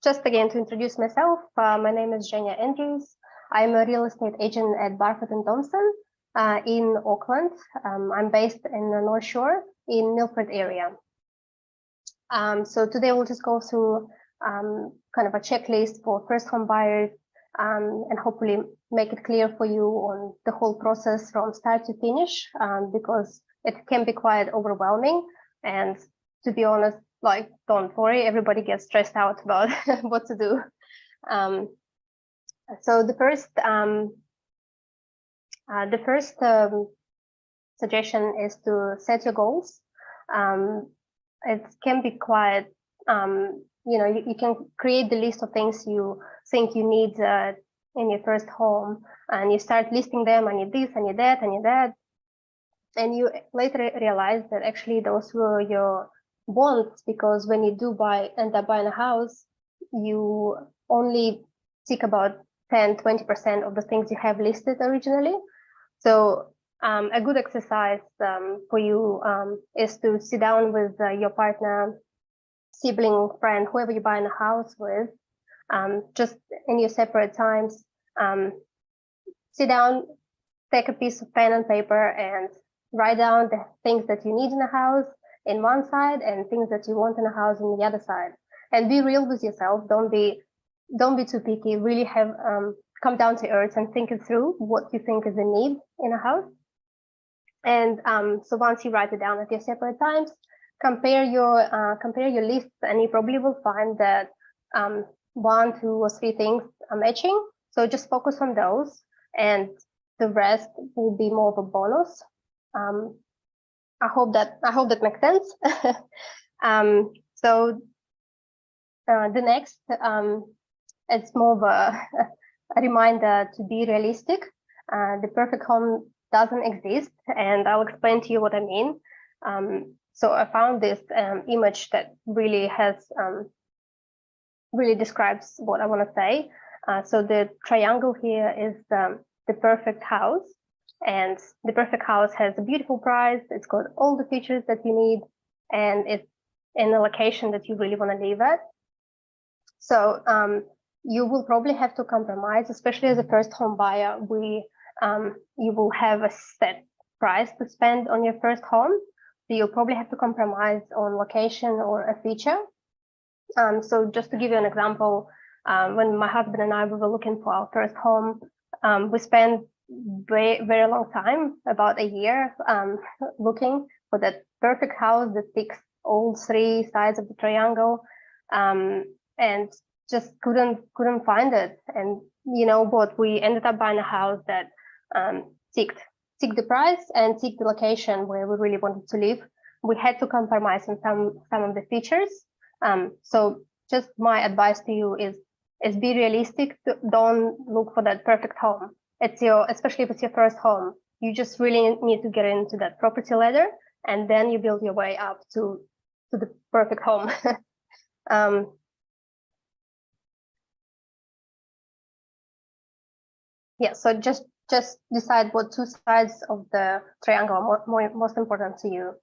just again to introduce myself, my name is Zhenya Andrews. I'm a real estate agent at Barfoot and Thompson in Auckland. I'm based in the North Shore in Milford area. So today we'll just go through kind of a checklist for first home buyers and hopefully make it clear for you on the whole process from start to finish, because it can be quite overwhelming. And to be honest, like, don't worry, everybody gets stressed out about what to do. So the first suggestion is to set your goals. It can be quite, you can create the list of things you think you need in your first home, and you start listing them. I need this, I need that, I need that. And you later realize that actually those were your wants, because when you do end up buying a house, you only tick about 10–20% of the things you have listed originally. So a good exercise for you is to sit down with your partner, sibling, friend, whoever you're buying a house with, just in your separate times, sit down, take a piece of pen and paper and write down the things that you need in a house in one side and things that you want in a house in the other side. And be real with yourself. Don't be too picky. Really have come down to earth and think it through what you think is a need in a house. And so once you write it down at your separate times, compare your lists, and you probably will find that 1, 2, or 3 things are matching. So just focus on those, and the rest will be more of a bonus. I hope that makes sense. So the next, it's more of a reminder to be realistic. The perfect home doesn't exist, and I'll explain to you what I mean. So I found this image that really really describes what I want to say. So the triangle here is the perfect house, and the perfect house has a beautiful price. It's got all the features that you need, and it's in a location that you really want to live at. So you will probably have to compromise, especially as a first home buyer. You will have a set price to spend on your first home. So you'll probably have to compromise on location or a feature. So just to give you an example, when my husband and I were looking for our first home, we spent very long time, about a year, looking for that perfect house that ticks all 3 sides of the triangle, and just couldn't find it. And you know what, we ended up buying a house that ticked the price and ticked the location where we really wanted to live. We had to compromise on some of the features. So just my advice to you is be realistic. Don't look for that perfect home. Especially if it's your first home, you just really need to get into that property ladder, and then you build your way up to the perfect home. Yeah, so just decide what 2 sides of the triangle are most important to you.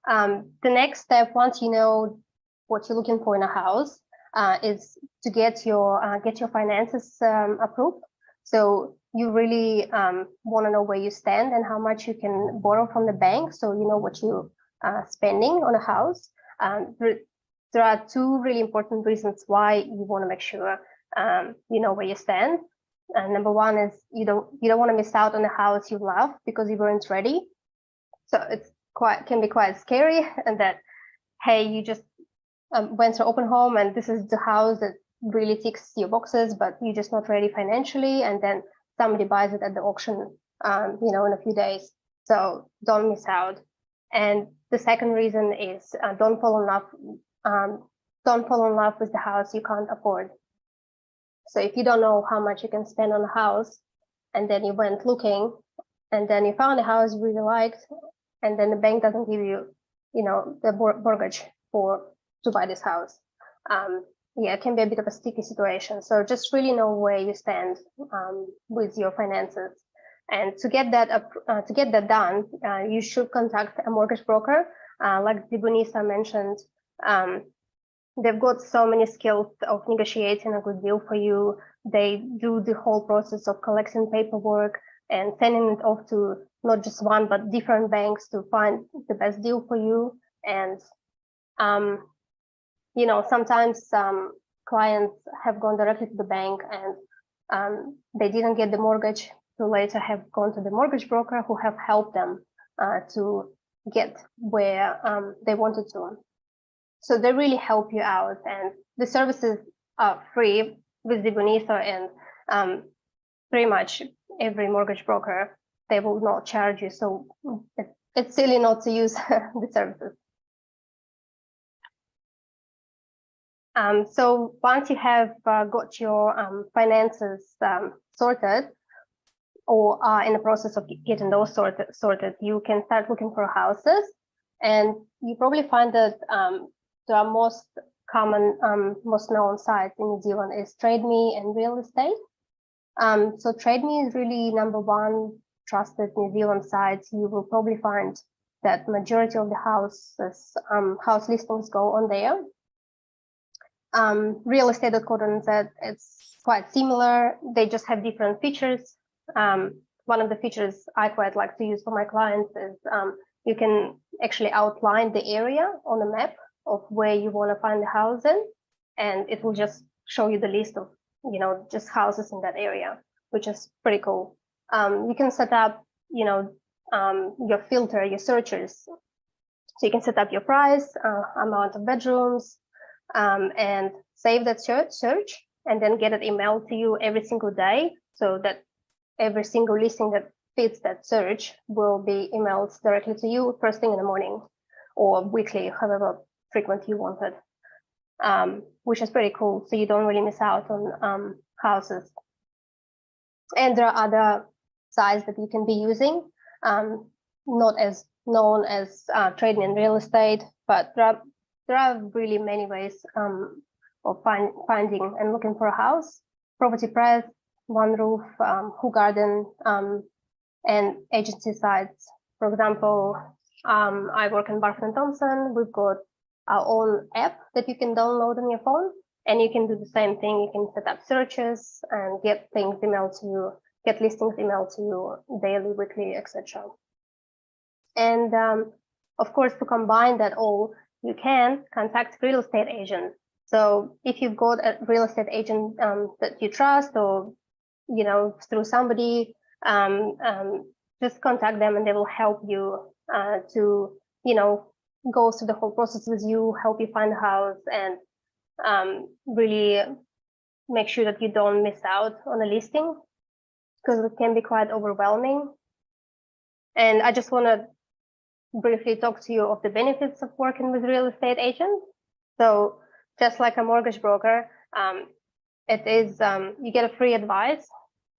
The next step, once you know what you're looking for in a house, is to get your finances approved. So you really want to know where you stand and how much you can borrow from the bank, so you know what you are spending on a house. There are 2 really important reasons why you want to make sure you know where you stand. Number 1 is you don't want to miss out on a house you love because you weren't ready. So it's can be quite scary, and that, hey, you just went to open home and this is the house that really ticks your boxes, but you're just not ready financially, and then somebody buys it at the auction, in a few days. So don't miss out. And the second reason is don't fall in love with the house you can't afford. So if you don't know how much you can spend on a house, and then you went looking, and then you found a house you really liked, and then the bank doesn't give you, the mortgage to buy this house. Yeah, it can be a bit of a sticky situation. So just really know where you stand with your finances. And to get that done, you should contact a mortgage broker, like Zebunisso mentioned. they've got so many skills of negotiating a good deal for you. They do the whole process of collecting paperwork and sending it off to not just one, but different banks to find the best deal for you. And, you know, sometimes clients have gone directly to the bank and they didn't get the mortgage, to later have gone to the mortgage broker who have helped them to get where they wanted to. So they really help you out, and the services are free with Zebunisso, and pretty much every mortgage broker, they will not charge you. So it's silly not to use the services. So once you have got your finances sorted, or are in the process of getting those sorted, you can start looking for houses, and you probably find that the most common, most known sites in New Zealand is TradeMe and real estate. So TradeMe is really #1 trusted New Zealand site. You will probably find that majority of the house listings go on there. Real estate.co.nz, it's quite similar. They just have different features. One of the features I quite like to use for my clients is you can actually outline the area on the map of where you want to find the house in, and it will just show you the list of, you know, just houses in that area, which is pretty cool. You can set up, you know, your filter, your searchers. So you can set up your price, amount of bedrooms, and save that search, and then get it emailed to you every single day, so that every single listing that fits that search will be emailed directly to you first thing in the morning, or weekly, however frequent you want it, which is pretty cool. So you don't really miss out on houses. And there are other sites that you can be using, not as known as trading in real estate, but there are really many ways of finding and looking for a house. Property Press, One Roof, Who Garden, and agency sites. For example, I work in Barfoot and Thompson. We've got our own app that you can download on your phone, and you can do the same thing. You can set up searches and get things emailed to you, get listings emailed to you daily, weekly, etc. And of course, to combine that all, you can contact real estate agents. So if you've got a real estate agent that you trust, or you know, through somebody, just contact them, and they will help you to, you know, go through the whole process with you, help you find a house, and really make sure that you don't miss out on a listing, because it can be quite overwhelming. And I just want to briefly talk to you of the benefits of working with real estate agents. So just like a mortgage broker, it is you get a free advice.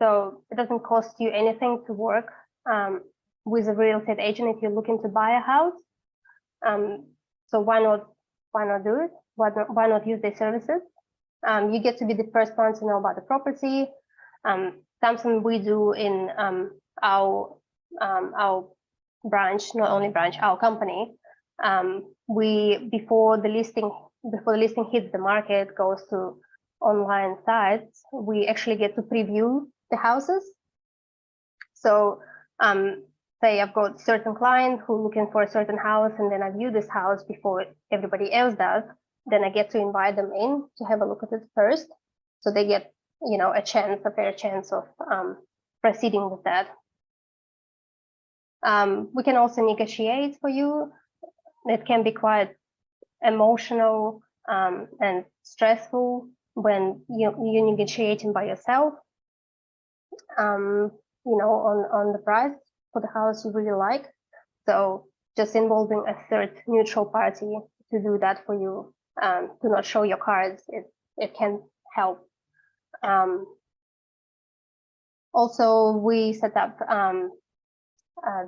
So it doesn't cost you anything to work with a real estate agent if you're looking to buy a house. So why not do it? Why not use their services? You get to be the first one to know about the property. Something we do in our branch, not only branch, our company. Before the listing hits the market, goes to online sites, we actually get to preview the houses. So say I've got certain client who looking for a certain house, and then I view this house before everybody else does, then I get to invite them in to have a look at it first. So they get, you know, a fair chance of proceeding with that. We can also negotiate for you. It can be quite emotional and stressful when you're negotiating by yourself, you know, on the price for the house you really like. So just involving a third neutral party to do that for you, to not show your cards, it can help. Also, we set up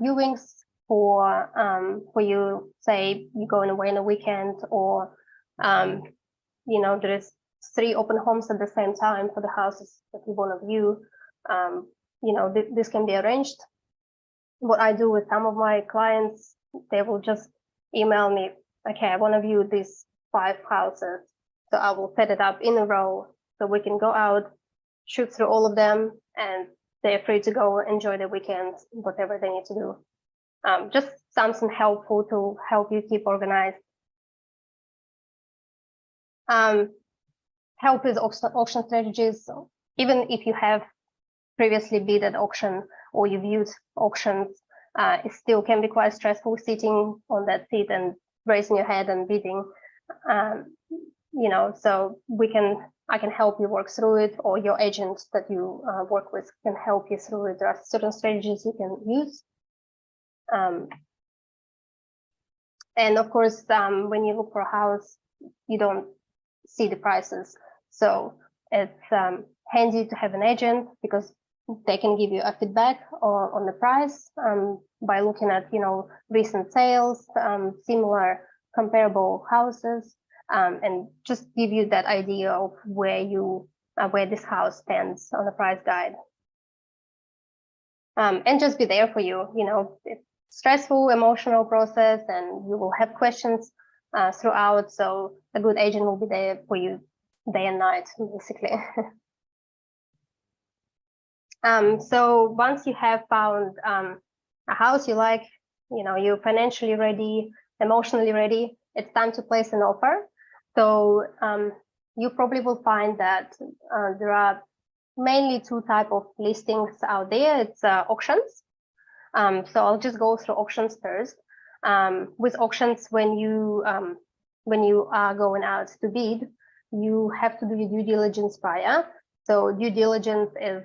viewings for you, say you're going away on a weekend, or you know, there is 3 open homes at the same time for the houses that you want to view. You know, this can be arranged. What I do with some of my clients, they will just email me, okay, I want to view this 5 houses. So I will set it up in a row so we can go out, shoot through all of them, and they're free to go enjoy the weekend, whatever they need to do. Just something helpful to help you keep organized. Help with auction strategies. Even if you have previously bid at auction or you viewed auctions, it still can be quite stressful sitting on that seat and raising your head and bidding. You know, so I can help you work through it, or your agent that you work with can help you through it. There are certain strategies you can use. And of course, when you look for a house, you don't see the prices. So it's handy to have an agent, because they can give you a feedback on the price by looking at, you know, recent sales, similar comparable houses, and just give you that idea of where this house stands on the price guide. And just be there for you. You know, it's stressful, emotional process, and you will have questions throughout. So a good agent will be there for you day and night, basically. So once you have found a house you like, you know, you're financially ready, emotionally ready, it's time to place an offer. So you probably will find that there are mainly 2 types of listings out there. It's auctions. So I'll just go through auctions first. With auctions, when you are going out to bid, you have to do your due diligence prior. So due diligence is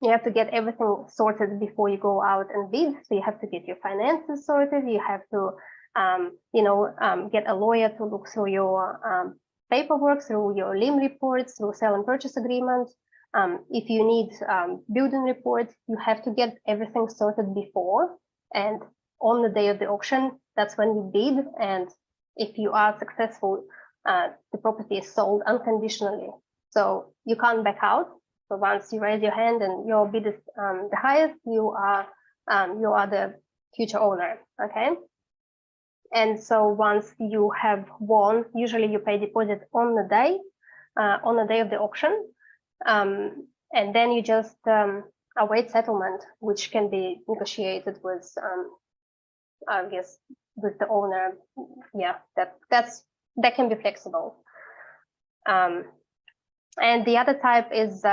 you have to get everything sorted before you go out and bid. So you have to get your finances sorted. You have to, get a lawyer to look through your paperwork, through your LIM reports, through sale and purchase agreement. If you need building reports, you have to get everything sorted before. And on the day of the auction, that's when you bid. And if you are successful, the property is sold unconditionally. So you can't back out. So once you raise your hand and your bid is the highest, you are the future owner. Okay. And so once you have won, usually you pay deposit on the day of the auction, and then you just await settlement, which can be negotiated with, I guess, with the owner. Yeah, that can be flexible. And the other type is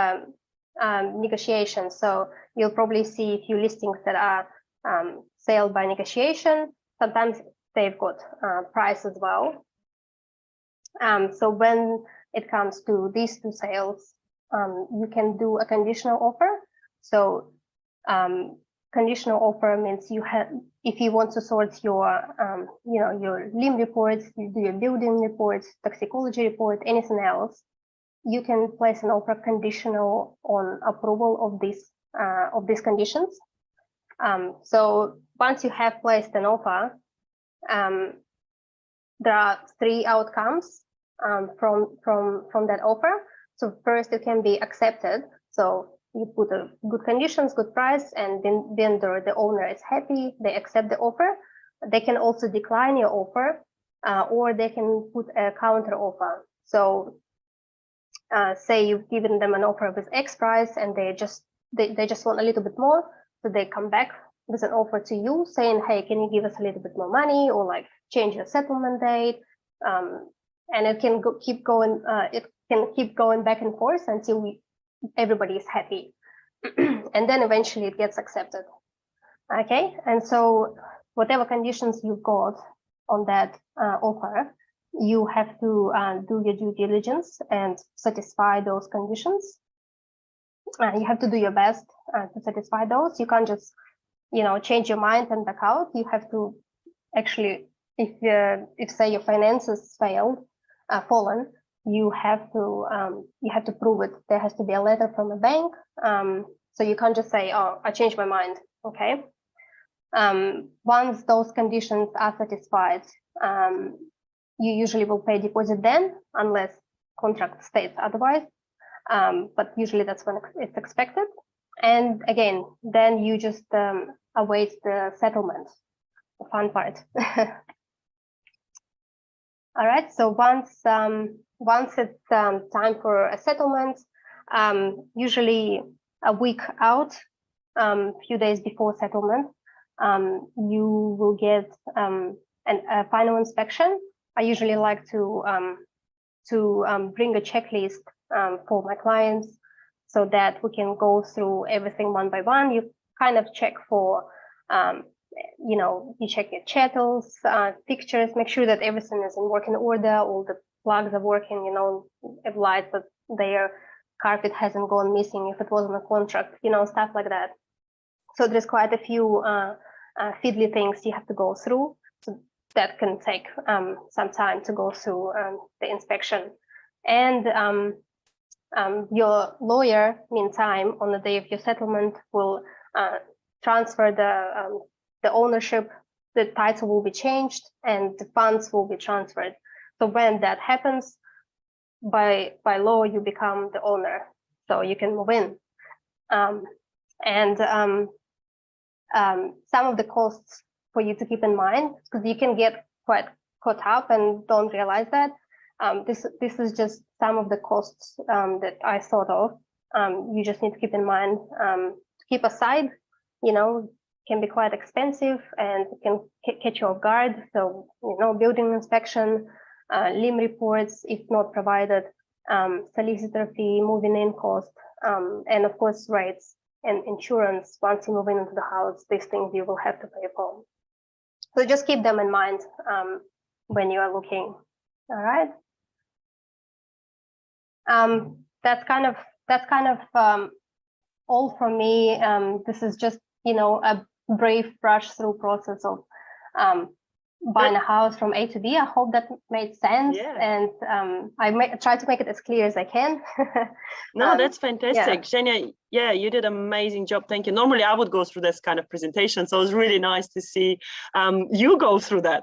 negotiation. So you'll probably see a few listings that are sale by negotiation. Sometimes they've got price as well. So when it comes to these 2 sales, you can do a conditional offer. So conditional offer means if you want to sort your your LIM reports, you do your building reports, toxicology report, anything else, you can place an offer conditional on approval of these conditions. So once you have placed an offer, there are 3 outcomes from that offer. So first, it can be accepted. So you put a good conditions, good price, and then the owner is happy, they accept the offer. They can also decline your offer, or they can put a counter offer. So say you've given them an offer with X price, and they just want a little bit more, so they come back with an offer to you saying, hey, can you give us a little bit more money, or like change your settlement date, and it can keep going back and forth until everybody is happy. And then eventually it gets accepted. Okay, and so whatever conditions you got on that offer, you have to do your due diligence and satisfy those conditions. You have to do your best to satisfy those. You can't just, change your mind and back out. You have to actually, if say your finances fallen, you have to prove it. There has to be a letter from a bank. So you can't just say, oh, I changed my mind. Okay. Once those conditions are satisfied, you usually will pay deposit then, unless contract states otherwise. But usually that's when it's expected. And again, then you just await the settlement, the fun part. All right. So once it's time for a settlement, usually a week out, few days before settlement, you will get a final inspection. I usually like to bring a checklist for my clients so that we can go through everything one by one. You kind of check for, you check your chattels, pictures, make sure that everything is in working order, all the plugs are working, if lights are there, carpet hasn't gone missing if it wasn't a contract, stuff like that. So there's quite a few fiddly things you have to go through. So that can take some time to go through the inspection. And your lawyer, meantime, on the day of your settlement, will transfer the ownership, the title will be changed, and the funds will be transferred. So when that happens, by law, you become the owner, so you can move in. Some of the costs for you to keep in mind, because you can get quite caught up and don't realize that. This is just some of the costs that I thought of. You just need to keep in mind, to keep aside, can be quite expensive and can catch you off guard. So, building inspection, limb reports, if not provided, solicitor fee, moving in cost, and of course rates and insurance. Once you move into the house, these things you will have to pay for. So just keep them in mind when you are looking. All right. That's kind of all from me. This is just a brief brush through process of buying a house from A to B. I hope that made sense, and I try to make it as clear as I can. No, that's fantastic. Zhenya, you did an amazing job. Thank you. Normally I would go through this kind of presentation, so it was really nice to see you go through that.